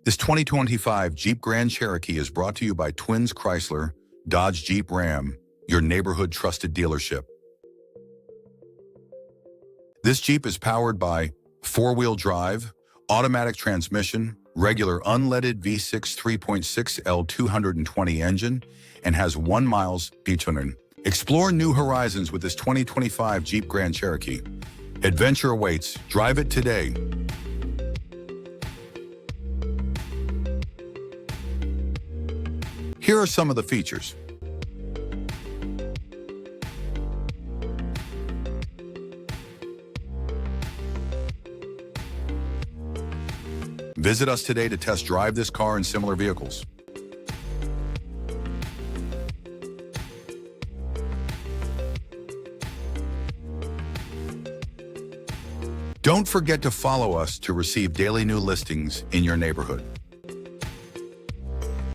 This 2025 Jeep Grand Cherokee is brought to you by Twins Chrysler, Dodge Jeep Ram, your neighborhood trusted dealership. This Jeep is powered by four-wheel drive, automatic transmission, regular unleaded V6 3.6L 220 engine, and has 1 miles tuning. Explore new horizons with this 2025 Jeep Grand Cherokee. Adventure awaits. Drive it today. Here are some of the features. Visit us today to test drive this car and similar vehicles. Don't forget to follow us to receive daily new listings in your neighborhood.